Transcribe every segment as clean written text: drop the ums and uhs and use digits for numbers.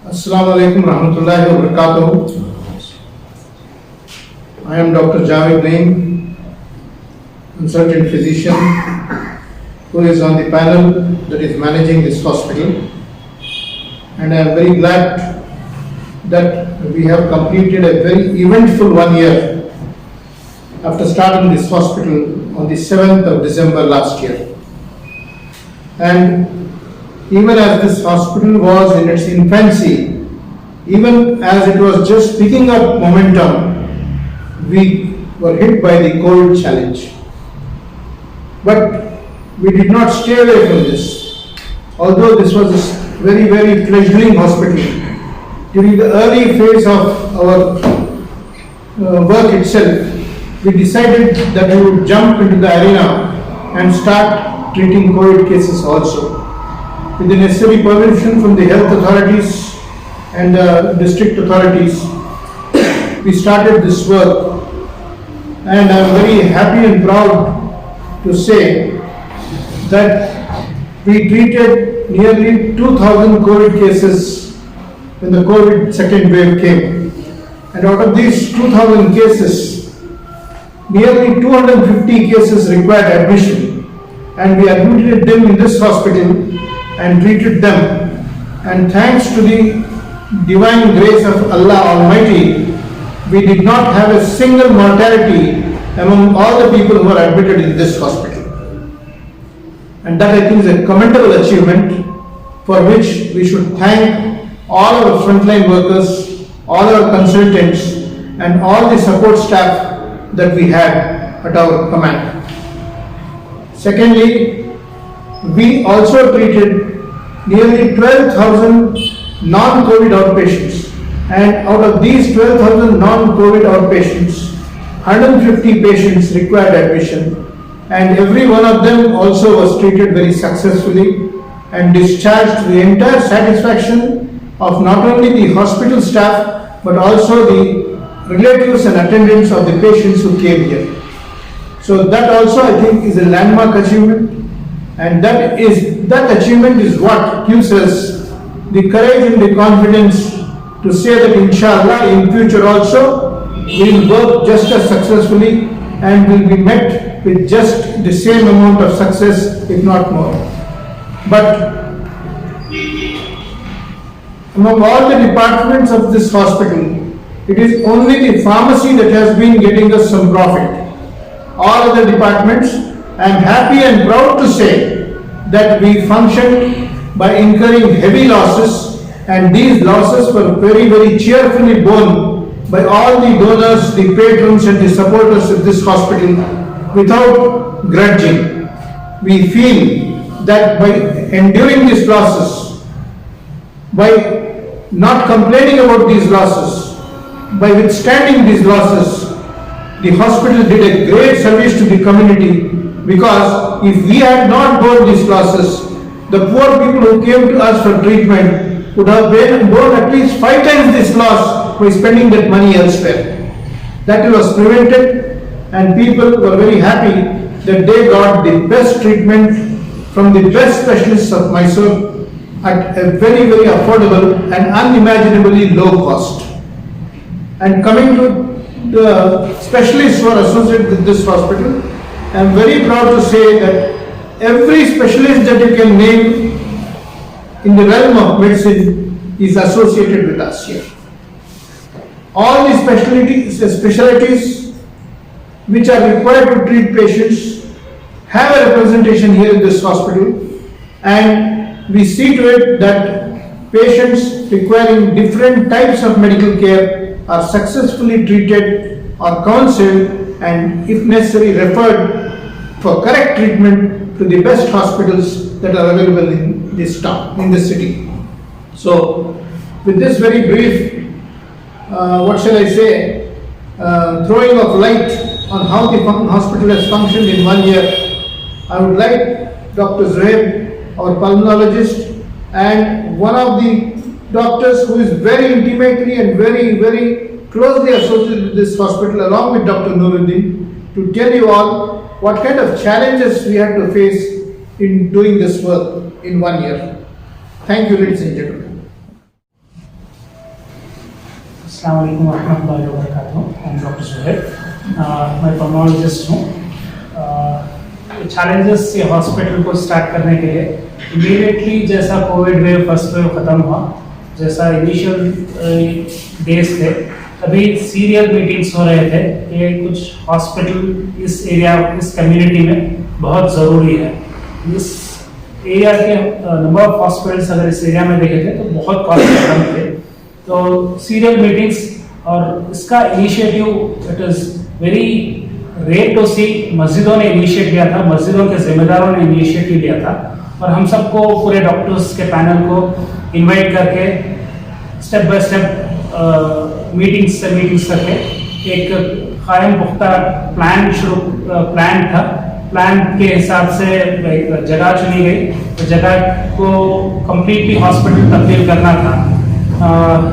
Assalamu alaikum rahmatullahi wa barakatuh. I am Dr. Javed Naeem, consultant physician who is on the panel that is managing this hospital, and I am very glad that we have completed a very eventful 1 year after starting this hospital on the 7th of December last year. And even as this hospital was in its infancy, even as it was just picking up momentum, we were hit by the COVID challenge. But we did not stay away from this. Although this was a very, very fledgling hospital, during the early phase of our work itself, we decided that we would jump into the arena and start treating COVID cases also. With the necessary permission from the health authorities and the district authorities, we started this work, and I am very happy and proud to say that we treated nearly 2,000 COVID cases when the COVID second wave came, and out of these 2,000 cases, nearly 250 cases required admission, and we admitted them in this hospital and treated them, and thanks to the divine grace of Allah Almighty, we did not have a single mortality among all the people who are admitted in this hospital. And that I think is a commendable achievement for which we should thank all our frontline workers, all our consultants, and all the support staff that we had at our command. Secondly, we also treated nearly 12,000 non-COVID outpatients, and out of these 12,000 non-COVID outpatients, 150 patients required admission, and every one of them also was treated very successfully and discharged to the entire satisfaction of not only the hospital staff but also the relatives and attendants of the patients who came here. So that also I think is a landmark achievement. And that achievement is what gives us the courage and the confidence to say that inshallah in future also we will work just as successfully and will be met with just the same amount of success, if not more. But among all the departments of this hospital, it is only the pharmacy that has been getting us some profit. All other departments, I am happy and proud to say that we functioned by incurring heavy losses, and these losses were very, very cheerfully borne by all the donors, the patrons and the supporters of this hospital without grudging. We feel that by enduring these losses, by not complaining about these losses, by withstanding these losses, the hospital did a great service to the community, because if we had not borne these losses, the poor people who came to us for treatment would have borne at least 5 times this loss by spending that money elsewhere. That was prevented, and people were very happy that they got the best treatment from the best specialists of Mysore at a very, very affordable and unimaginably low cost. And coming to the specialists who are associated with this hospital, I am very proud to say that every specialist that you can name in the realm of medicine is associated with us here. All the specialties which are required to treat patients have a representation here in this hospital, and we see to it that patients requiring different types of medical care are successfully treated or counseled, and if necessary referred for correct treatment to the best hospitals that are available in this town, in this city. So with this very brief, what shall I say, throwing of light on how the hospital has functioned in 1 year, I would like Dr. Zohaib, our pulmonologist, and one of the doctors who is very intimately and very, very closely associated with this hospital, along with Dr. Nuruddin, to tell you all what kind of challenges we had to face in doing this work in 1 year. Thank you, ladies and gentlemen. अस्सलाम वालेकुम रहमतुल्लाहि व बरकातुहू। I am doctor Suhaib, मैं pulmonologist हूँ। Challenges ये hospital को start करने के लिए इमीडिएटली जैसा कोविड वेव फर्स्ट वेव ख़त्म हुआ, जैसा इनिशियल डेज थे, तभी सीरियल मीटिंग्स हो रहे थे कि कुछ हॉस्पिटल इस एरिया, इस कम्युनिटी में बहुत ज़रूरी है। इस एरिया के नंबर ऑफ हॉस्पिटल्स अगर इस एरिया में देखे थे तो बहुत कम थे। तो सीरियल मीटिंग्स और इसका initiative it is very rare to see, मस्जिदों ने इनिशिएट लिया था, मस्जिदों के जिम्मेदारों ने इनिशिएटिव लिया था और हम सबको पूरे डॉक्टर्स के पैनल को इनवाइट करके स्टेप बाय स्टेप मीटिंग्स करके एक कायम पुख्ता प्लान था। प्लान के हिसाब से एक जगह चुनी गई, तो जगह को कम्प्लीटली हॉस्पिटल तब्दील करना था।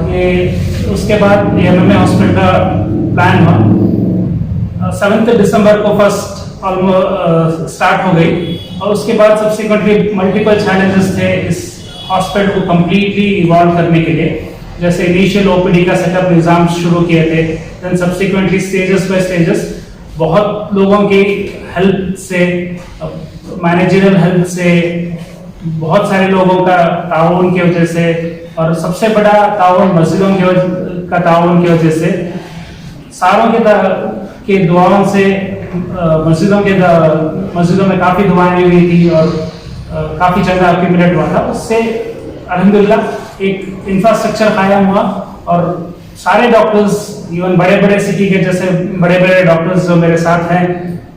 ये उसके बाद ये एमएमए हॉस्पिटल का प्लान हुआ। 7 दिसंबर को फर्स्ट ऑलमोस्ट स्टार्ट हो गई और उसके बाद सब्सिक्वेंटली मल्टीपल चैलेंजेस थे इस हॉस्पिटल को कम्प्लीटली इवॉल्व करने के लिए। जैसे इनिशियल ओपीडी का सेटअप निज़ाम शुरू किए थे, then subsequently stages by stages बहुत लोगों की हेल्प से, मैनेजरियल हेल्प से, बहुत सारे लोगों का ताउन की वजह से और सबसे बड़ा ताउन मस्जिदों का ताउन की वजह से, सारों के दुआओं से मस्जिदों में काफ़ी दुआएं हुई थी और काफ़ी चंदा एक्यूमुलेट हुआ था। उससे अल्हम्दुलिल्लाह एक इंफ्रास्ट्रक्चर कायम हुआ और सारे डॉक्टर्स, इवन बड़े बड़े सिटी के जैसे बड़े बड़े डॉक्टर्स जो मेरे साथ हैं,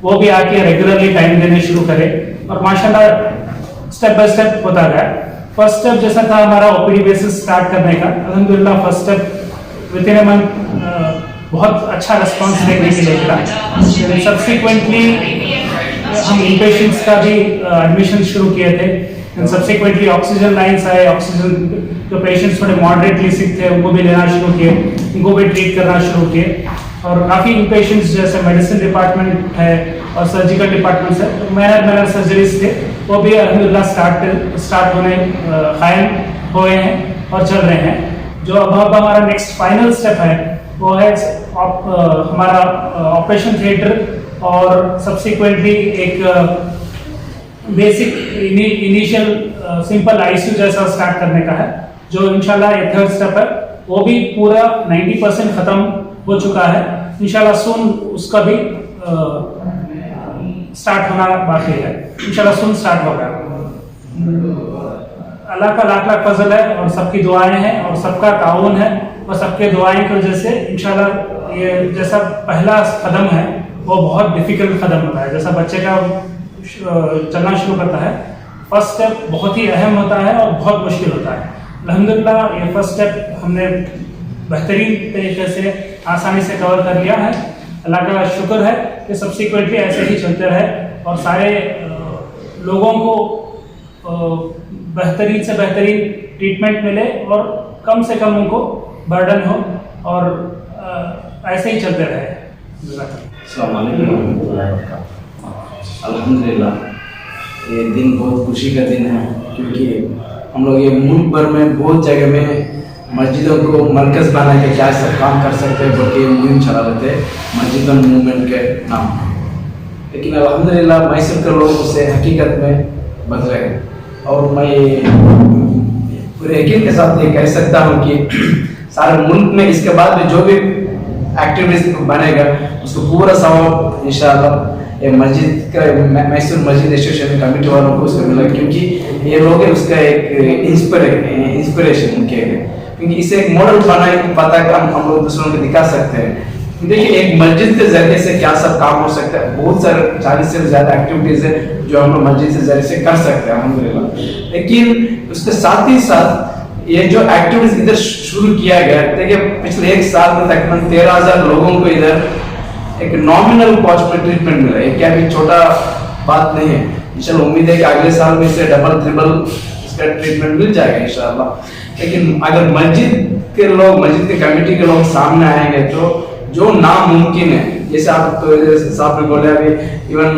वो भी आके रेगुलरली टाइम देने शुरू करे और माशाल्लाह स्टेप बाय स्टेप होता गया। फर्स्ट स्टेप जैसा था हमारा ओपीडी बेसिस स्टार्ट करने का, अल्हम्दुलिल्लाह first step with in a month बहुत अच्छा रिस्पांस देखने के लिए मिला। सब्सिक्वेंटली हम इनपेशेंट्स का भी एडमिशन शुरू किए थे। सब्सिक्वेंटली ऑक्सीजन लाइन्स आए, ऑक्सीजन जो पेशेंट्स थोड़े मॉडरेटली सिक थे उनको भी लेना शुरू किए, उनको भी ट्रीट करना शुरू किए और काफ़ी इनपेशेंट्स जैसे मेडिसिन डिपार्टमेंट है और सर्जिकल डिपार्टमेंट्स है, तो मैनर सर्जरीज थे, वो भी अल्हम्दुलिल्लाह स्टार्ट होने कायम हुए हैं और चल रहे हैं। जो अब हमारा नेक्स्ट फाइनल स्टेप है वो है हमारा ऑपरेशन थिएटर और सब्सिक्वेंटली एक बेसिक इनिशियल सिंपल आईसीयू जैसा स्टार्ट करने का है, जो इंशाल्लाह ये थर्ड स्टेप है, वो भी पूरा 90% ख़त्म हो चुका है। इंशाल्लाह सून उसका भी स्टार्ट होना बाकी है, इंशाल्लाह सून स्टार्ट होगा। अल्लाह का लाख लाख फजल है और सबकी दुआएं हैं और सबका ताउन है और सबके दुआएं की वजह से इंशाल्लाह ये जैसा पहला कदम है वो बहुत डिफिकल्ट कदम होता है। जैसा बच्चे का चलना शुरू करता है, फर्स्ट स्टेप बहुत ही अहम होता है और बहुत मुश्किल होता है। अल्हम्दुलिल्लाह ये फर्स्ट स्टेप हमने बेहतरीन तरीके से आसानी से कवर कर लिया है। अल्लाह का शुक्र है कि सब्सिक्वेंटली ऐसे ही चलते रहे और सारे लोगों को बेहतरीन से बेहतरीन ट्रीटमेंट मिले और कम से कम उनको बर्डन हो और ऐसे ही चलते रहे। अस्सलाम वालेकुम। अल्हम्दुलिल्लाह ये दिन बहुत खुशी का दिन है, क्योंकि हम लोग ये मुल्क भर में बहुत जगह में मस्जिदों को मरकज़ बना के क्या सब काम कर सकते हैं बल्कि मुहिम चला रहे थे मस्जिद मूवमेंट के नाम। लेकिन अल्हम्दुलिल्लाह मैसूर के लोग उसे हकीकत में बदले हैं और मैं पूरे यकीन के साथ ये कह सकता हूँ कि सारे मुल्क में इसके बाद में जो भी एक्टिविटीज बनेगा उसको पूरा सवाब इंशाअल्लाह ये मस्जिद का मैसूर मस्जिद एसोसिएशन कमेटी वालों को उसको मिला, क्योंकि ये लोग उसका एक इंस्पिरेशन उनके, क्योंकि इसे एक मॉडल बनाए पता कि हम लोग दूसरों को दिखा सकते हैं। देखिए एक मस्जिद के जरिए से क्या सब काम हो सकता है, बहुत सारे 40 से ज़्यादा एक्टिविटीज़ है जो हम लोग मस्जिद के जरिए से कर सकते हैं अल्हम्दुलिल्लाह। लेकिन उसके साथ ही साथ ये जो एक्टिविटीज इधर शुरू किया गया, देखिए पिछले एक साल में तकरीबन 13,000 लोगों को इधर एक नॉमिनल कॉस्ट पर ट्रीटमेंट मिला है। क्या भी छोटा बात नहीं है। इंशाल्लाह उम्मीद है कि अगले साल में इसे डबल ट्रिपल इसका ट्रीटमेंट मिल जाएगा इंशाल्लाह। लेकिन अगर मस्जिद के लोग, मस्जिद के कमेटी के लोग सामने आएंगे तो जो नामुमकिन है, जैसे आप तो साहब ने बोले अभी इवन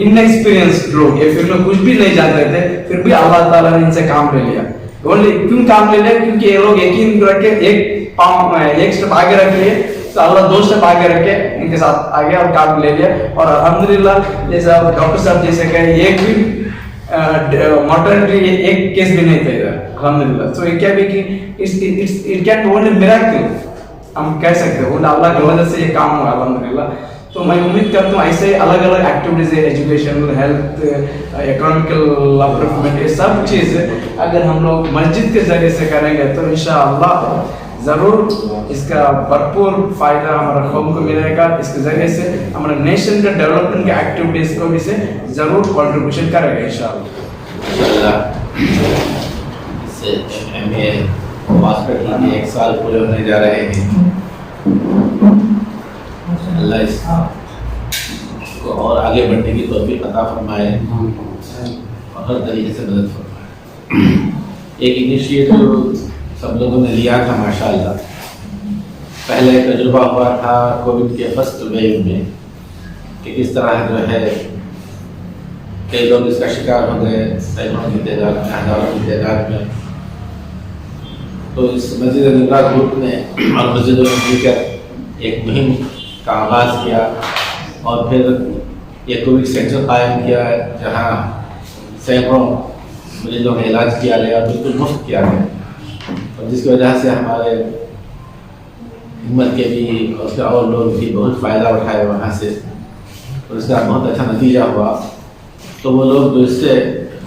इनएक्सपीरियंस्ड लोग ये फिर लोग कुछ भी नहीं जानते थे, फिर भी अल्लाह ताला ने इनसे काम ले लिया। ओनली क्यों काम ले लिया, क्योंकि ये लोग यकीन रख के एक स्टेप आगे रख लिए, तो अल्लाह 2 स्टेप आगे रख के उनके साथ आगे और काम ले लिया। और अल्हम्दुलिल्लाह जैसा डॉक्टर साहब जैसे कहे, एक भी मॉर्टेलिटी एक केस भी नहीं था इधर, अल्हम्दुलिल्लाह। सो ये क्या भी कि इट कैन ओनली मिरेकल हम कह सकते हैं, अल्लाह की वजह से ये काम हुआ अल्हम्दुलिल्लाह। तो मैं उम्मीद करता हूँ ऐसे अलग अलग एक्टिविटीज है, एजुकेशनल, हेल्थ, इकोनॉमिकल डेवलपमेंट, ये सब चीज़ अगर हम लोग मस्जिद के जरिए से करेंगे तो इंशाअल्लाह ज़रूर इसका भरपूर फायदा हमारा कौम को मिलेगा। इसके जरिए से हमारे नेशन का डेवलपमेंट के एक्टिविटीज को भी से ज़रूर कंट्रीब्यूशन करेगा इंशाअल्लाह। MA हॉस्पिटल में 1 साल पूरे होने जा रहे हैं। अल्लाह इसको और आगे बढ़ने की तौफीक अता फरमाए और हर तरीके से मदद फरमाए। एक इनिशिएटिव सब लोगों ने लिया था माशाअल्लाह। पहले तजुर्बा हुआ था कोविड के फर्स्ट वेव में कि किस तरह जो है कई लोग इसका शिकार हो गए, सैकड़ों की तादाद में, हज़ारों की तादाद में। तो इस मस्जिद निगरान ग्रुप ने और मस्जिदों में मिलकर एक मुहिम का आगाज़ किया और फिर एक कोविड सेंटर कायम किया जहाँ सैकड़ों मरीजों का इलाज किया गया, बिल्कुल मुफ्त किया गया, और जिसकी वजह से हमारे हिम्मत के भी और उसके और लोग भी बहुत फ़ायदा उठाए वहाँ से, और इसका बहुत अच्छा नतीजा हुआ। तो वो लोग जो इससे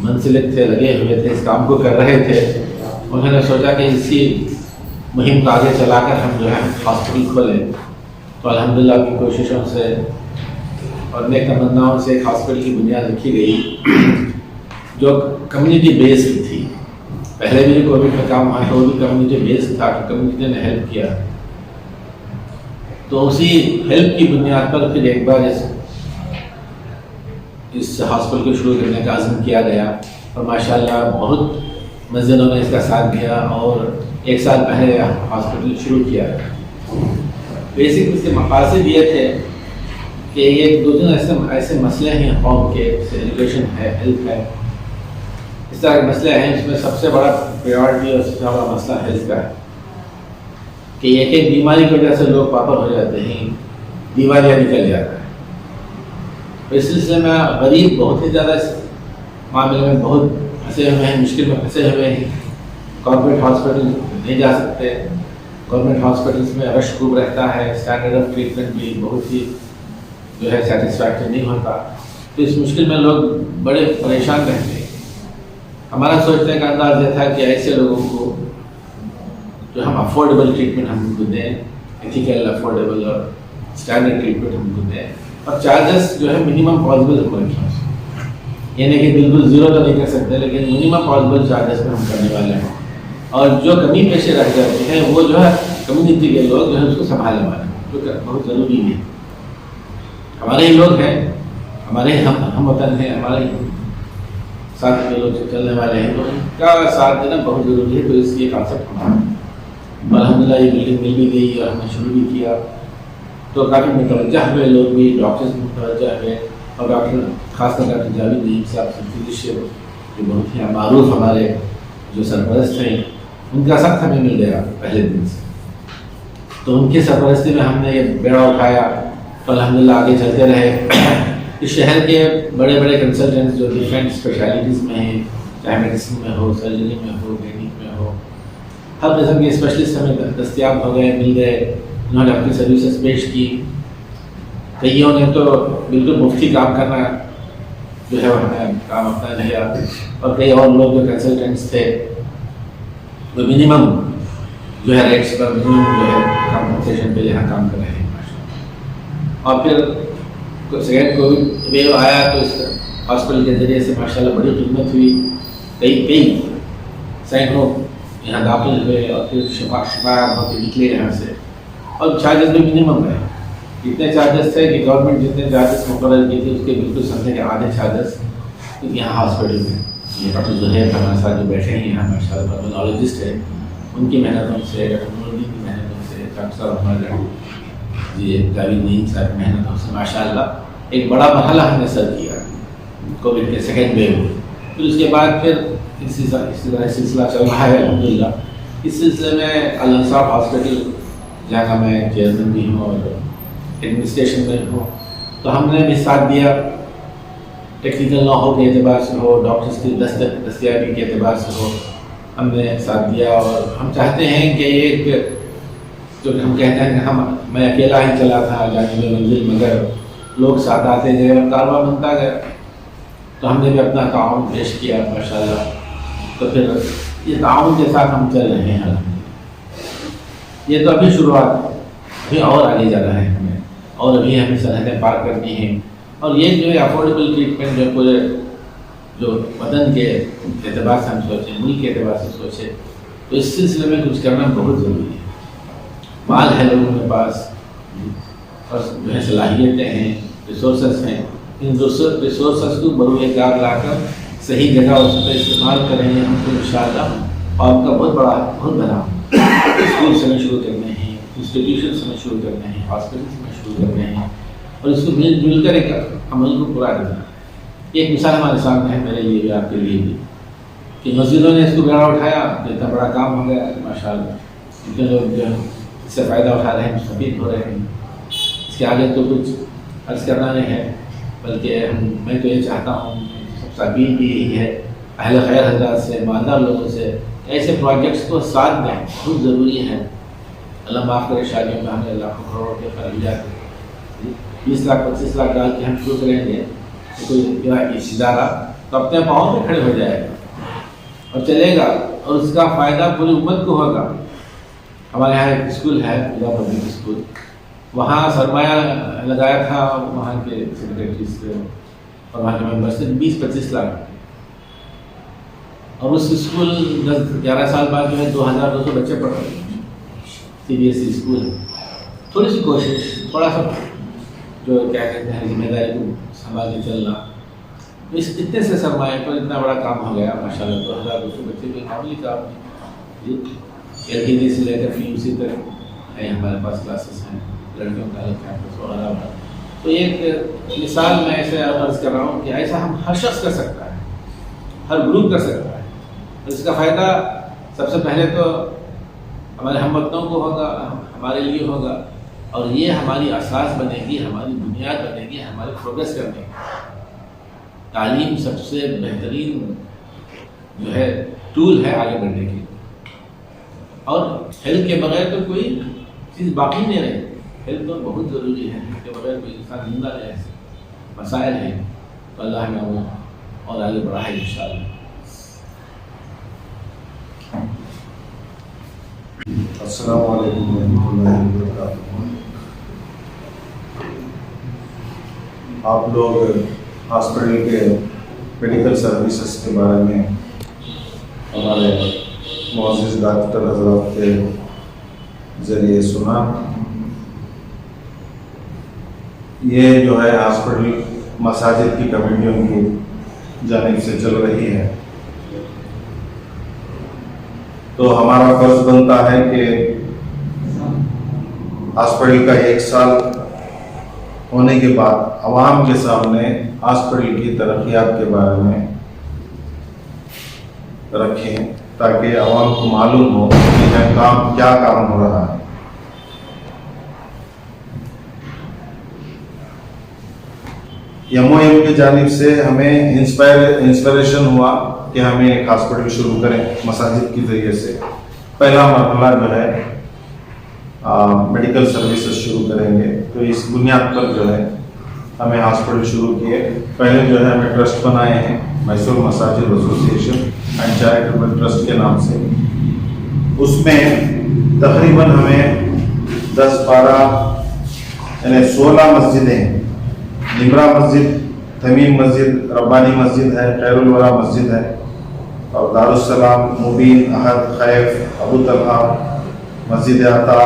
मुंसलिक थे, लगे हुए थे, इस काम को कर रहे थे, उन्होंने सोचा कि इसी मुहिम को आगे चलाकर हम जो है हॉस्पिटल खोलें। तो अल्हम्दुलिल्लाह की कोशिशों से और नेक तमन्नाओं से एक हॉस्पिटल की बुनियाद रखी गई जो कम्युनिटी बेस्ड थी। पहले भी जो कोविड में काम हुआ था वो भी कम्युनिटी बेस्ड था, कि कम्युनिटी ने हेल्प किया। तो उसी हेल्प की बुनियाद पर फिर एक बार इस हॉस्पिटल को शुरू करने का आज़म किया गया, और माशाल्लाह बहुत मस्जिदों ने इसका साथ दिया और 1 साल पहले हॉस्पिटल शुरू किया। बेसिक इसके मकासद ये थे कि ये 2-3 ऐसे मसले हैं कौम के, जैसे एजुकेशन है, हेल्थ है, इस तरह के मसले हैं। इसमें सबसे बड़ा प्रायोरिटी और सबसे बड़ा मसला हेल्थ का है कि एक बीमारी की वजह से लोग पापड़ हो जाते हैं, दिवालिया निकल जाता है। तो इस सिलसिले में गरीब बहुत ही ज़्यादा इस मामले में बहुत फंसे हुए हैं, मुश्किल में फंसे हुए हैं। कॉर्पोरेट हॉस्पिटल नहीं जा सकते, गवर्नमेंट हॉस्पिटल्स में रश खूब रहता है, स्टैंडर्ड ऑफ ट्रीटमेंट भी बहुत ही जो है सेटिस्फैक्टरी नहीं होता। तो इस मुश्किल में लोग बड़े परेशान रहते हैं। हमारा सोचने का अंदाज ये था कि ऐसे लोगों को जो हम अफोर्डेबल ट्रीटमेंट हम उनको दें, एथिकल, अफोर्डेबल और स्टैंडर्ड ट्रीटमेंट हम उनको दें, और चार्जेस जो है मिनिमम पॉसिबल हमारे पास, यानी कि बिल्कुल ज़ीरो तो नहीं कर सकते, लेकिन मिनिमम पॉसिबल चार्जेस में हम करने वाले हैं। और जो कमी पेशे रह जाते हैं वो जो है कम्युनिटी के लोग जो है उसको संभालने वाले, जो बहुत ज़रूरी है। हमारे ही लोग हैं, हमारे हम वतन हैं, हमारे साथ के लोग जो चलने वाले हैं, तो उनका साथ देना बहुत ज़रूरी है। तो इसलिए कॉन्सेप्ट हमारा अल्हम्दुलिल्लाह ये बिल्डिंग मिल भी गई और हमने शुरू भी किया। तो काफ़ी मुतवज्जा हुए लोग भी, डॉक्टर्स मुतवज्जा हुए, और डॉक्टर खासकर डॉक्टर जावेद नईम साहब फिजिशियन जो बहुत ही मारूफ हमारे जो सरपरस्त हैं, उनका साथ हमें मिल गया पहले दिन से। तो उनकी सरपरस्ती में हमने ये बेड़ा उठाया, तो अल्हम्दुलिल्लाह आगे चलते रहे। इस शहर के बड़े बड़े कंसल्टेंट्स जो डिफरेंट स्पेशलिटीज़ में हैं, चाहे मेडिसिन में हो, सर्जरी में हो, गैनिक में हो, हर किस्म के स्पेशलिस्ट हमें दस्तियाब हो गए, मिल गए। उन्होंने अपनी सर्विसेज पेश की। कईयों ने तो बिल्कुल मुफ्ती काम करना जो है हमें काम अपना लिया, और कई और लोग जो कंसल्टेंट्स थे वो मिनिमम जो है रेट्स पर, मिनिमम जो है कॉम्पनसेशन पे यहाँ काम कर रहे हैं। और फिर सेकेंड कोविड वेव आया तो इस हॉस्पिटल के ज़रिए से माशाल्लाह बड़ी खिदमत हुई। कई सैकड़ों यहाँ दाखिल हुए और फिर शिफा होकर निकले यहाँ से, और चार्जेस भी मिनिमम रहे। इतने चार्जेस थे कि गवर्नमेंट जितने चार्जेस मुकर्रर की थी उसके बिल्कुल समझे के आधे चार्जेस यहाँ हॉस्पिटल में। ये डॉक्टर ज़ुहैर हमारे साथ जो बैठे हैं यहाँ माशाल्लाह पल्मोनोलॉजिस्ट है, उनकी मेहनतों से, डॉक्टर नूरुद्दीन की मेहनतों से, डॉक्टर साहब हमारे जी जावेद नईम साहब की मेहनतों से माशाल्लाह एक बड़ा मरहला हमने सर किया कोविड के सेकेंड वेव। फिर उसके बाद फिर इसी तरह सिलसिला चल रहा है अल्हम्दुलिल्लाह। इस सिलसिले में अल इंसाफ हॉस्पिटल, जहाँ का मैं चेयरमैन भी हूँ और एडमिनिस्ट्रेशन में हूँ, तो हमने भी साथ दिया। टेक्निकल नॉ के एतबार से हो, डॉक्टर्स की दस्तियाबी के एतबार से हो, हमने साथ दिया। और हम चाहते हैं कि एक जो हम कहते हैं कि मैं अकेला ही चला था जाने में मंजिल, मगर लोग साथ आते गए और कारवा बनता गया। तो हमने भी अपना ताउन पेश किया माशाल्लाह। तो फिर ये ताउन के साथ हम चल रहे हैं। ये तो अभी शुरुआत, अभी और आगे जाना है हमें, और अभी हमें सरहदें पार करनी है। और ये जो है अफोर्डेबल ट्रीटमेंट जो पूरे जो वतन के एतबार से हम सोचें, मुल्क के एतबार से सोचें, तो इस सिलसिले में कुछ करना बहुत ज़रूरी है। माल है लोगों के पास और जो है सलाहियतें हैं, रिसोर्सेस हैं, इन रिसोर्सेस को बरूए कार लाकर सही जगह उस पर इस्तेमाल करेंगे हमको इंशाअल्लाह। और आपका बहुत बड़ा स्कूल से शुरू करने हैं, इंस्टीट्यूशन से शुरू करने हैं, हॉस्पिटल से शुरू करने हैं, और इसको मिलजुल कर एक अमल को पूरा करना। एक मिसाल हमारे सामने है, मेरे लिए भी आपके लिए भी, कि मस्जिदों ने इसको बेड़ा उठाया, इतना बड़ा काम हो गया माशाअल्लाह। इतने लोग जो इससे फ़ायदा उठा रहे हैं, मुस्तफ़ीद हो रहे हैं। इसके आगे तो कुछ अर्ज़ करना नहीं है, बल्कि मैं तो ये चाहता हूँ, सबसे अपील भी यही है अहले खैर हज़रात से, ईमानदार लोगों से, ऐसे प्रोजेक्ट्स को साथ दें, बहुत ज़रूरी है। अल्लाह माफ़ करे, शादियों में हमें लाखों करोड़ के खर्च 20 लाख 25 लाख डाल के हम शुरू करेंगे तो कोई इदारा तो अपने पाँव में खड़े हो जाएगा और चलेगा, और उसका फ़ायदा पूरी उम्मत को होगा। हमारे यहाँ एक स्कूल है, पब्लिक स्कूल, वहाँ सरमाया लगाया था वहाँ के सेक्रेटरी से और वहाँ के मेंबर से 20-25 लाख, और उस स्कूल 10-11 साल बाद जो है 2200 बच्चे पढ़ रहे हैं। CBSE स्कूल है। थोड़ी सी कोशिश, थोड़ा सा जो क्या कहते हैं जिम्मेदारी को संभाल के चलना, तो इस इतने से सरमाए पर इतना बड़ा काम हो गया माशाल्लाह। 2200 बच्चे भी मामूली काम नहीं। LKG से लेकर PUC तक है हमारे पास क्लासेस हैं, लड़कियों का अलग कैंपस वगैरह। तो एक मिसाल मैं ऐसे अर्ज कर रहा हूँ कि ऐसा हम हर शख्स कर सकता है, हर ग्रुप कर सकता है। तो इसका फ़ायदा सबसे पहले तो हमारे हमवतनों को होगा, हमारे लिए होगा, और ये हमारी असास बनेगी, हमारी बुनियाद बनेगी हमारे प्रोग्रेस करने की। तालीम सबसे बेहतरीन जो है टूल है आगे बढ़ने के लिए, और हेल्थ के बगैर तो कोई चीज़ बाकी नहीं रही। हेल्थ तो बहुत ज़रूरी है, हेल्थ के बगैर कोई इंसान जिंदा रहे, ऐसे मसाइल हैं। तो अल्लाह हमें वो और आगे बढ़ाए इंशाअल्लाह। अस्सलामु अलैकुम रहमतुल्लाहि व बरकातुहू। आप लोग हॉस्पिटल के मेडिकल सर्विसेज के बारे में हमारे मुअज़्ज़िज़ डॉक्टर हज़रात के ज़रिए सुना। ये जो है हॉस्पिटल मसाजिद की कमेटियों की जानिब से चल रही है, तो हमारा फर्ज बनता है कि हॉस्पिटल का 1 साल होने के बाद आवाम के सामने हॉस्पिटल की तरक्यात के बारे में रखें, ताकि आवाम को मालूम हो कि क्या काम हो रहा है। MOM की जानिब से हमें इंस्पिरेशन हुआ कि हमें एक हॉस्पिटल शुरू करें मसाजिद के ज़रिए से। पहला मरहला जो है मेडिकल सर्विसेज शुरू करेंगे, तो इस बुनियाद पर जो है हमें हॉस्पिटल शुरू किए। पहले जो है हमें ट्रस्ट बनाए हैं, मैसूर मसाजिद एसोसिएशन एंड चैरिटेबल ट्रस्ट के नाम से। उसमें तकरीबन हमें 10-12 यानी 16 मस्जिदें, निमरा मस्जिद, तमीम मस्जिद, रब्बानी मस्जिद है, खैरुल वरा मस्जिद है, और दारुस्सलाम, मुबीन, अहद, खैफ, अबू तलहा, मस्जिद आता,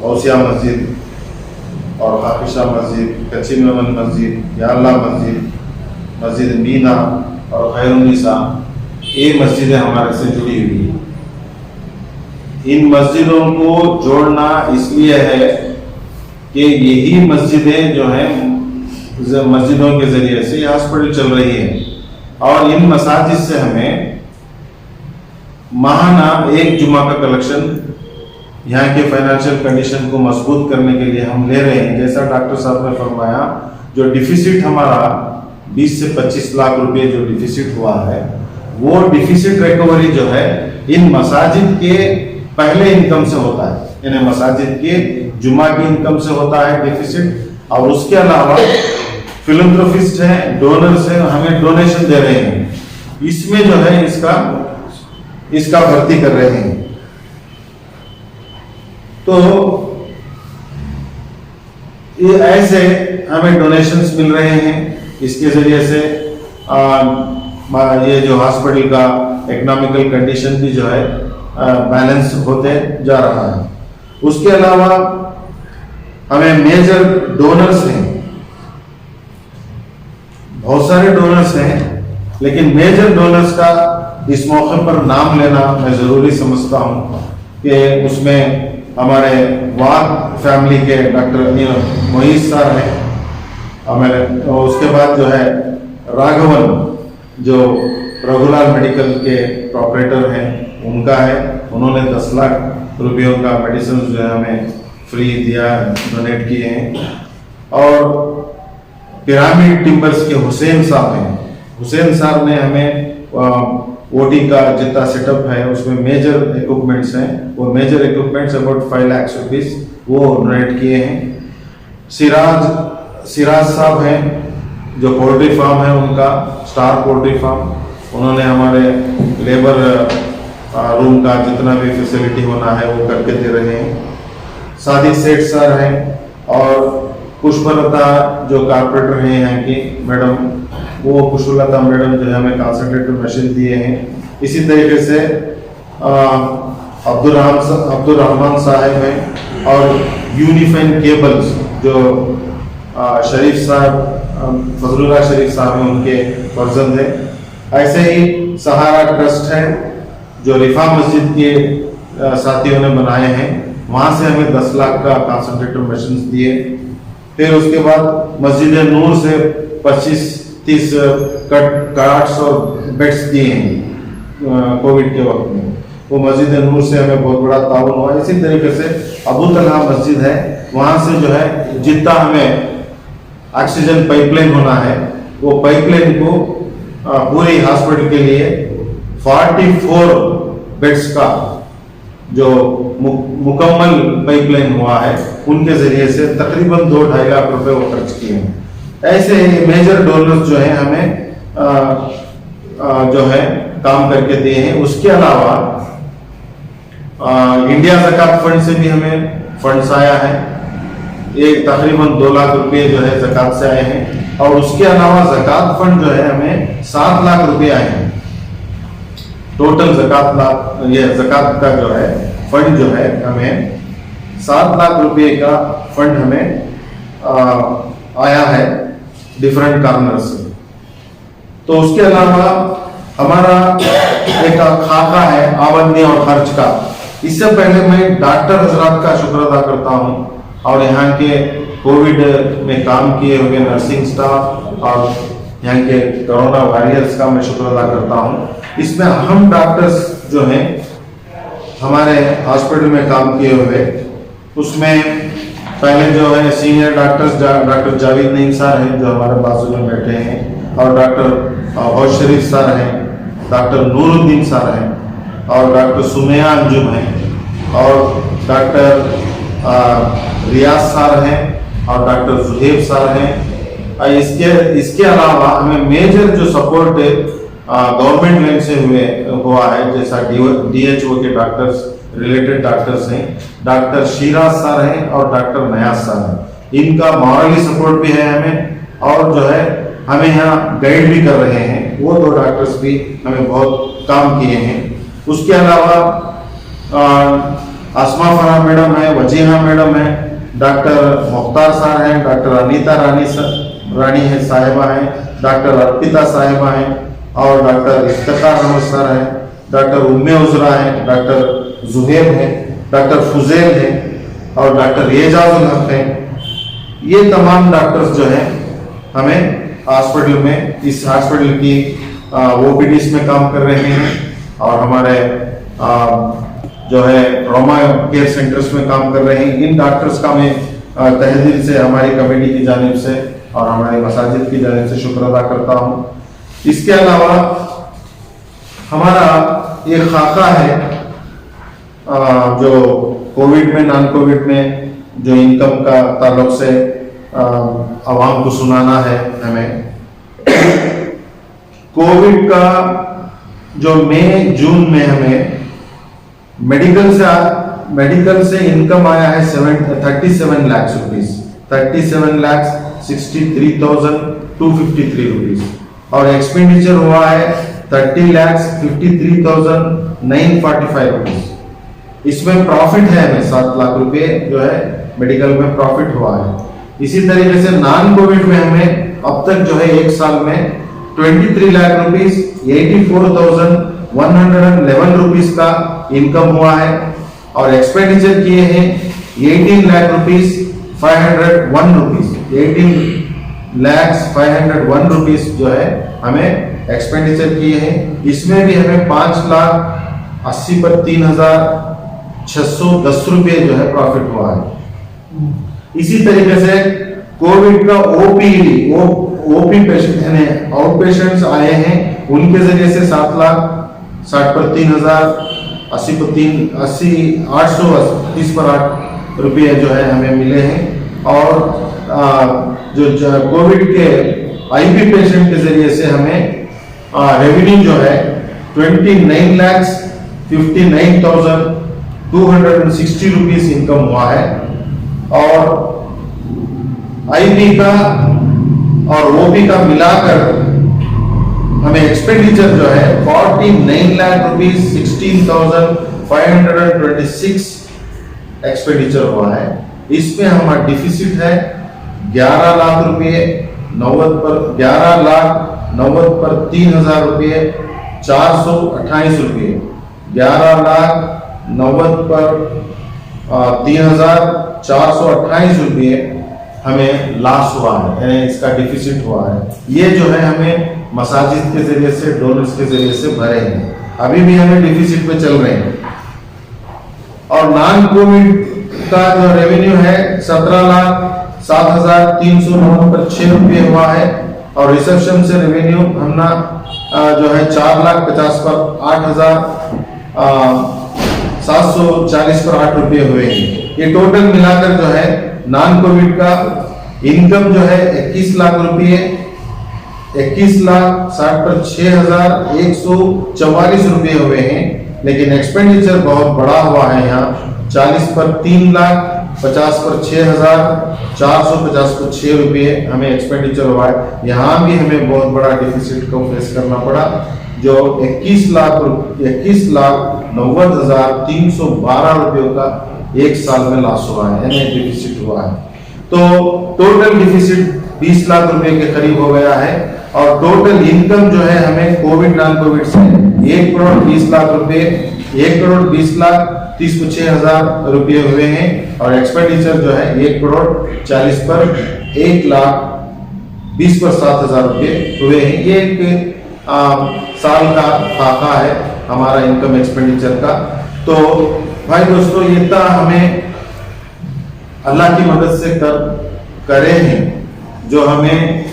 गौसिया मस्जिद और हाफिशा मस्जिद, कच्ची मेमन मस्जिद, या अल्लाह मस्जिद, मस्जिद मीना और खैरुन्निसा, ये मस्जिदें हमारे से जुड़ी हुई हैं। इन मस्जिदों को जोड़ना इसलिए है कि यही मस्जिदें जो हैं मस्जिदों के ज़रिए से हॉस्पिटल चल रही है। और इन मसाजिद से हमें माहाना एक जुमा का कलेक्शन यहाँ के फाइनेंशियल कंडीशन को मजबूत करने के लिए हम ले रहे हैं। जैसा डॉक्टर साहब ने फरमाया, जो डिफिसिट हमारा 20 से 25 लाख रुपए जो डिफिसिट हुआ है, वो डिफिसिट रिकवरी जो है इन मसाजिद के पहले इनकम से होता है, यानी मसाजिद के जुमा की इनकम से होता है डिफिसिट। और उसके अलावा फिलंथ्रोपिस्ट हैं, डोनर्स हैं, हमें डोनेशन दे रहे हैं, इसमें जो है इसका भर्ती कर रहे हैं। तो ये ऐसे हमें डोनेशंस मिल रहे हैं, इसके जरिए से ये जो हॉस्पिटल का इकोनॉमिकल कंडीशन भी जो है बैलेंस होते जा रहा है। उसके अलावा हमें मेजर डोनर्स हैं, बहुत सारे डोनर्स हैं, लेकिन मेजर डोनर्स का इस मौके पर नाम लेना मैं जरूरी समझता हूं कि उसमें हमारे वाग फैमिली के डॉक्टर मोहित सर हैं, हमें उसके बाद जो है राघवन जो रघुलाल मेडिकल के प्रोपरेटर हैं उनका है, उन्होंने 10 लाख रुपयों का मेडिसिन जो है हमें फ्री दिया, डोनेट किए हैं। और पिरामिड टिम्बर्स के हुसैन साहब हैं, हुसैन साहब ने हमें ओटी का जितना सेटअप है उसमें मेजर इक्विपमेंट्स हैं, वो major equipments about 5 lakh rupees वो डोनेट किए हैं। सिराज साहब हैं जो पोल्ट्री फार्म है उनका, स्टार पोल्ट्री फार्म, उन्होंने हमारे लेबर रूम का जितना भी फैसिलिटी होना है वो करके दे रहे हैं। सादिक सेठ सर हैं और पुष्पलता जो कारपोरेटर हैं यहाँ की मैडम, वो पुष्पलता मैडम जो है हमें कंसंट्रेटर मशीन दिए हैं। इसी तरीके से अब्दुल रहमान साहब हैं और यूनिफाइन केबल्स जो शरीफ साहब, फजलुल्लाह शरीफ साहब हैं, उनके वर्जन है। ऐसे ही सहारा ट्रस्ट है जो रिफा मस्जिद के साथियों ने बनाए हैं, वहां से हमें 10 लाख का कंसंट्रेटर मशीन दिए। फिर उसके बाद मस्जिद नूर से 25-30 कार्ड्स और बेड्स दिए हैं कोविड के वक्त में, वो मस्जिद नूर से हमें बहुत बड़ा ताउन हुआ। इसी तरीके से अबू तलहा मस्जिद है, वहां से जो है जितना हमें ऑक्सीजन पाइपलाइन होना है वो पाइपलाइन को पूरी हॉस्पिटल के लिए 44 बेड्स का जो मुकम्मल पाइपलाइन हुआ है उनके जरिए से तकरीबन 2-2.5 लाख रुपए वो खर्च किए हैं। ऐसे मेजर डोनर्स जो है हमें जो है काम करके दिए हैं। उसके अलावा इंडिया ज़कात फंड से भी हमें फंड्स आया है, एक तकरीबन 2 लाख रुपए जो है ज़कात से आए हैं। और उसके अलावा ज़कात फंड जो है हमें 7 लाख रुपए आए हैं। टोटल ज़कात का जो है फंड जो है हमें 7 लाख रुपए का फंड हमें आया है डिफरेंट कॉर्नर से। तो उसके अलावा हमारा एक खाका है आमदनी और खर्च का। इससे पहले मैं डॉक्टर हजरात का शुक्र अदा करता हूं और यहाँ के कोविड में काम किए हुए नर्सिंग स्टाफ और यहाँ के कोरोना वॉरियर्स का मैं शुक्र अदा करता हूँ। इसमें अहम डॉक्टर्स जो हैं हमारे हॉस्पिटल में काम किए हुए, उसमें पहले जो है senior doctors doctor Javed Naeem sir हैं जो हमारे बाजू में बैठे हैं, और डॉक्टर हौज शरीफ सर हैं, डॉक्टर नूरुद्दीन सर हैं, और डॉक्टर सुमैया अंजुम हैं, और डॉक्टर रियाज सर हैं, और डॉक्टर जुहेब सर हैं। इसके अलावा हमें मेजर जो सपोर्ट गवर्नमेंट लाइन से हुआ है, जैसा DHO के डॉक्टर्स, रिलेटेड डॉक्टर्स हैं, डॉक्टर शिराज सर हैं और डॉक्टर नयाज सर हैं। इनका मॉरली सपोर्ट भी है हमें, और जो है हमें यहाँ गाइड भी कर रहे हैं। वो 2 डॉक्टर्स भी हमें बहुत काम किए हैं। उसके अलावा आसमा फरा मैडम है, वजीहा मैडम है, डॉक्टर मुख्तार सर हैं, डॉक्टर अनीता रानी है साहिबा हैं, डॉक्टर अर्पिता साहिबा हैं, और डॉक्टर इफ्तिखार अहमद सर हैं, डॉक्टर उम्मे उजरा हैं, डॉक्टर जुहेब हैं, डॉक्टर फुजैल हैं, और डॉक्टर एजाजुल हक हैं। ये तमाम डॉक्टर्स जो हैं हमें हॉस्पिटल में, इस हॉस्पिटल की ओपीडीज में काम कर रहे हैं और हमारे जो है ट्रॉमा केयर सेंटर्स में काम कर रहे हैं। इन डॉक्टर्स का मैं तहे दिल से हमारी कमेटी की जानिब से और हमारी मसाजिद की जानिब से शुक्र अदा करता हूँ। इसके अलावा हमारा ये खाका है जो कोविड में नॉन कोविड में जो इनकम का ताल्लुक से आवाम को सुनाना है हमें। कोविड का जो मई जून में हमें मेडिकल से इनकम आया है 37 लाख रुपीज, 37,63,253 रुपीज और एक्सपेंडिचर हुआ है 30,53,945 रुपीज। इसमें प्रॉफिट है हमें 7 लाख रुपए जो है मेडिकल में प्रॉफिट हुआ है। इसी तरीके से नॉन कोविड में हमें अब तक जो है एक साल में 23 लाख रुपीज 84,111 रुपीज का इनकम हुआ है और एक्सपेंडिचर किए हैं 18 लाख रुपीज 501 रुपीज, 18,501 रुपीज जो है हमें एक्सपेंडिचर किए हैं। इसमें भी हमें 5,80,000 पर 3,610 रुपये जो है प्रॉफिट हुआ है। इसी तरीके से कोविड का ओपी पेशेंट यानी आउट पेशेंट्स आए हैं, उनके जरिए से 7,60,000 पर 3,080 पर 830 पर 8 रुपये जो है हमें मिले हैं और जो कोविड के आईपी पेशेंट के जरिए से हमें रेवेन्यू जो है 29,59,260 रुपीज इनकम हुआ है और आईपी का और ओपी का मिलाकर हमें एक्सपेंडिचर जो है 49 लाख रुपीज 16,526 एक्सपेंडिचर हुआ है। इसमें हमारा डिफिसिट है 11 लाख रुपये 11,90,000 पर 3,000 रुपये 428 रुपये, 11,90,000 पर 3,428 रुपये हमें लॉस हुआ है, यानी इसका डिफिसिट हुआ है। ये जो है हमें मसाजिद के जरिए से डोनर्स के जरिए से भरे हैं, अभी भी हमें डिफिसिट में चल रहे हैं। और नॉन कोविड का जो रेवेन्यू है 17,07,309 पर 6 रुपये हुआ है और रिसेप्शन से रेवेन्यू हमने जो है 4,50,000 पर 8,740 पर 8 रुपये हुए हैं। ये टोटल मिलाकर जो है नॉन कोविड का इनकम जो है 21 लाख रुपये, 21,60,000 पर 6,144 रुपये हुए हैं। लेकिन एक्सपेंडिचर बहुत बड़ा हुआ है यहाँ 40 पर 3,50,000 पर 6,450 पर 6 रुपये हमें एक्सपेंडिचर हुआ है। यहाँ भी हमें बहुत बड़ा डिफिसिट को फेस करना पड़ा जो 21,90,312 रुपयों का एक साल में लॉस हुआ है, यानी डिफिसिट हुआ है। तो टोटल डिफिसिट 20 लाख रुपए के करीब हो गया है और टोटल इनकम जो है हमें कोविड नॉन कोविड से 1,20,00,000 रुपए 1,20,30,06,000 रुपये हुए हैं और एक्सपेंडिचर जो है 1,40,00,000 पर 1,20,00,000 पर 7,000 रुपये हुए हैं। ये एक साल का खाका है हमारा इनकम एक्सपेंडिचर का। तो भाई दोस्तों ये था हमें अल्लाह की मदद से करे हैं, जो हमें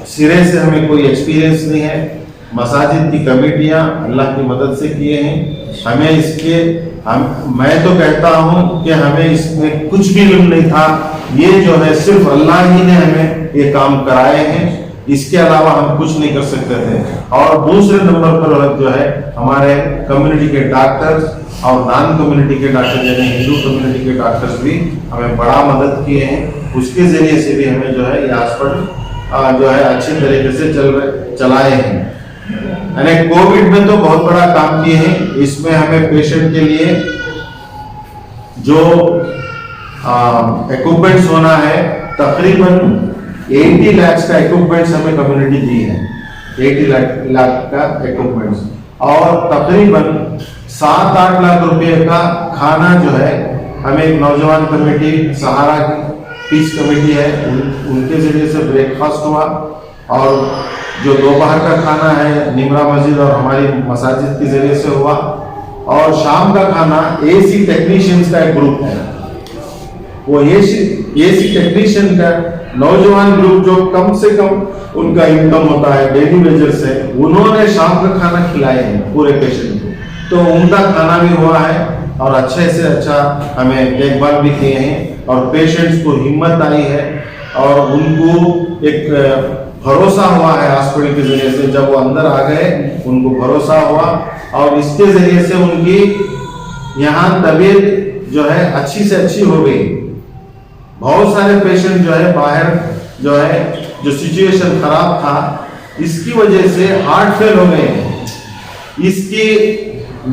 सिरे से हमें कोई एक्सपीरियंस नहीं है। मसाजिद की कमेटियां अल्लाह की मदद से किए हैं, हमें मैं तो कहता हूं कि हमें इसमें कुछ भी इल्म नहीं था। ये जो है सिर्फ अल्लाह ही ने हमें ये काम कराए हैं, इसके अलावा हम कुछ नहीं कर सकते थे। और दूसरे नंबर पर जो है हमारे कम्युनिटी के डॉक्टर्स और नॉन कम्युनिटी के डॉक्टर यानी हिंदू कम्युनिटी के डॉक्टर्स भी हमें बड़ा मदद किए हैं। उसके जरिए से भी हमें जो है ये हॉस्पिटल जो है अच्छे तरीके से चलाए हैं। यानी कोविड में तो बहुत बड़ा काम किए हैं। इसमें हमें पेशेंट के लिए जो इक्विपमेंट्स होना है तकरीबन 80 लाख का इक्विपमेंट्स हमें कम्युनिटी दी है, 80 लाख का इक्विपमेंट्स और तकरीबन 7-8 लाख रुपए का खाना जो है हमें एक नौजवान कमेटी सहारा की पीस कमेटी है उनके जरिए से ब्रेकफास्ट हुआ और जो दोपहर का खाना है निमरा मस्जिद और हमारी मसाजिद के जरिए से हुआ, और शाम का खाना एसी टेक्नीशियंस का एक ग्रुप है, वो एसी टेक्नीशियन का नौजवान ग्रुप जो कम से कम उनका इनकम होता है डेली वेजर से, उन्होंने शाम का खाना खिलाए हैं पूरे पेशेंट को। तो उनका खाना भी हुआ है और अच्छे से अच्छा हमें देखभाल भी किए हैं, और पेशेंट्स को हिम्मत आई है और उनको एक भरोसा हुआ है हॉस्पिटल के जरिए से। जब वो अंदर आ गए उनको भरोसा हुआ और इसके जरिए से उनकी यहाँ तबीयत जो है अच्छी से अच्छी हो गई। बहुत सारे पेशेंट जो है बाहर जो सिचुएशन खराब था इसकी वजह से हार्ट फेल हो गए हैं। इसकी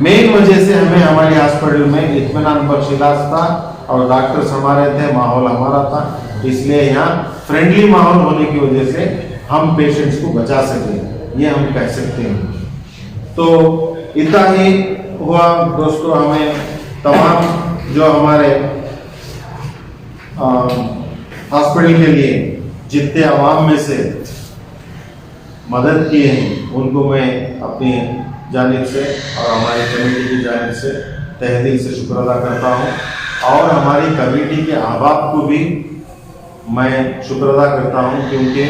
मेन वजह से हमें हमारे हॉस्पिटल में इत्मीनान बख्श इलाज था और डॉक्टर्स हमारे थे, माहौल हमारा था, इसलिए यहाँ फ्रेंडली माहौल होने की वजह से हम पेशेंट्स को बचा सके, ये हम कह सकते हैं। तो इतना ही हुआ दोस्तों। हमें तमाम जो हमारे हॉस्पिटल के लिए जितने आवाम में से मदद किए हैं उनको मैं अपनी जानिब से और हमारी कमेटी की जानिब से तहे दिल से शुक्र अदा करता हूँ, और हमारी कमेटी के अहबाब को भी मैं शुक्र अदा करता हूँ, क्योंकि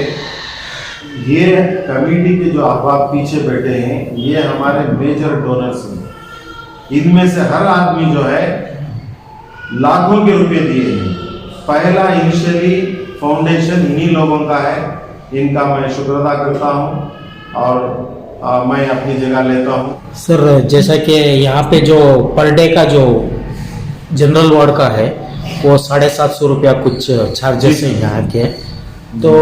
ये कमेटी के जो अहबाब पीछे बैठे हैं ये हमारे मेजर डोनर्स हैं। इनमें से हर आदमी जो है लाखों के रुपए दिए हैं। पहला इनिशियली फाउंडेशन इन्हीं लोगों का है, इनका मैं शुक्र अदा करता हूँ और मैं अपनी जगह लेता हूँ। सर जैसा कि यहाँ पे जो पर डे का जो जनरल वार्ड का है वो 750 रुपया कुछ चार्जेस हैं यहाँ के, तो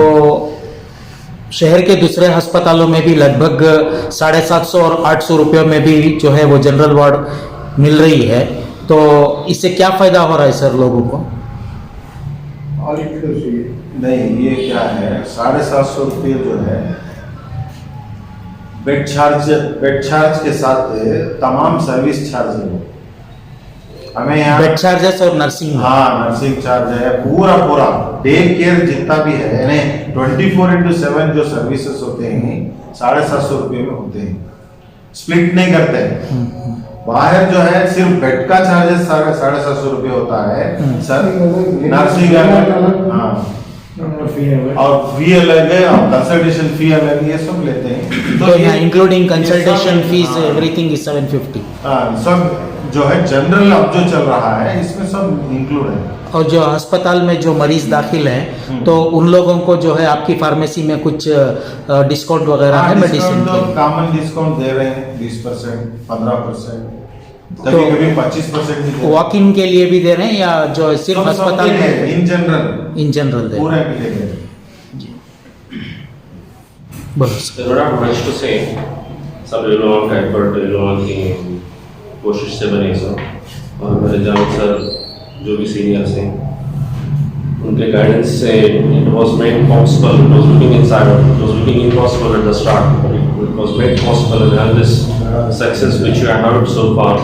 शहर के दूसरे अस्पतालों में भी लगभग 750 और 800 रुपयों में भी जो है वो जनरल वार्ड मिल रही है। तो इससे क्या फायदा हो रहा है सर लोगों को? नहीं, ये क्या है 750 रुपये जो है बेड चार्ज के साथ तमाम सर्विस चार्ज है। हमें यहाँ बेड चार्जेस और नर्सिंग, हाँ नर्सिंग चार्ज है, पूरा डे केयर जितना भी है, यानी 24/7 जो सर्विसेज होते हैं 750 रुपये में होते हैं, स्प्लिट नहीं करते हैं। बाहर जो है सिर्फ बेड का चार्जेस 750 रुपये होता है सर, नर्सिंग हाँ और फी अलग है और कंसल्टेशन फी अलग है, ये सब लेते हैं। तो यहाँ including consultation fees everything is 750। हाँ, सब जो है जनरल अब जो चल रहा है इसमें सब इंक्लूड है। और जो अस्पताल में जो मरीज दाखिल हैं तो उन लोगों को जो है आपकी फार्मेसी में कुछ डिस्काउंट वगैरह है मेडिसिन तो के? कॉमन डिस्काउंट दे रहे हैं 20%, 15%, कभी-कभी 25% भी दे रहे हैं। वॉक इन के लिए भी दे रहे हैं या जो सिर्फ सब अस्पताल के लिए, में? इन जनरल दे पूरे रहे हैं। के लिए दे रहे हैं। बस There are not much to say. सब लोगों का एफर्ट लोगों की कोशिश से बने सर, और मेरे जान सर जो भी सीनियर्स हैं उनके गाइडेंस से it was made possible. It was looking inside, it was looking impossible at the start, but it was made possible, and have this success which you have heard so far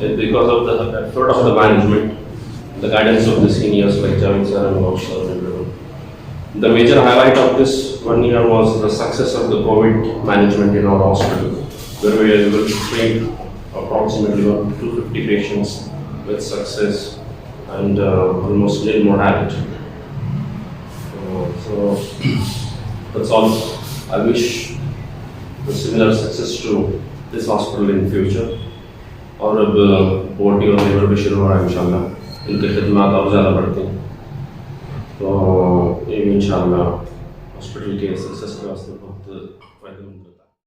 is because of the effort of the management, the guidance of the seniors like Javed sir and Gaush sir and everyone. The major highlight of this 1 year was the success of the COVID management in our hospital, where we were able to treat approximately 250 patients with success and almost nil mortality. So that's all. I wish a similar success to this hospital in future. और अब OT और labour भी शुरू हो रहा है इंशाल्लाह, इनके खिदमात और ज़्यादा बढ़ती हैं, तो ये भी इंशाल्लाह हॉस्पिटल के सक्सेस के वास्ते बहुत फायदेमंद होता है।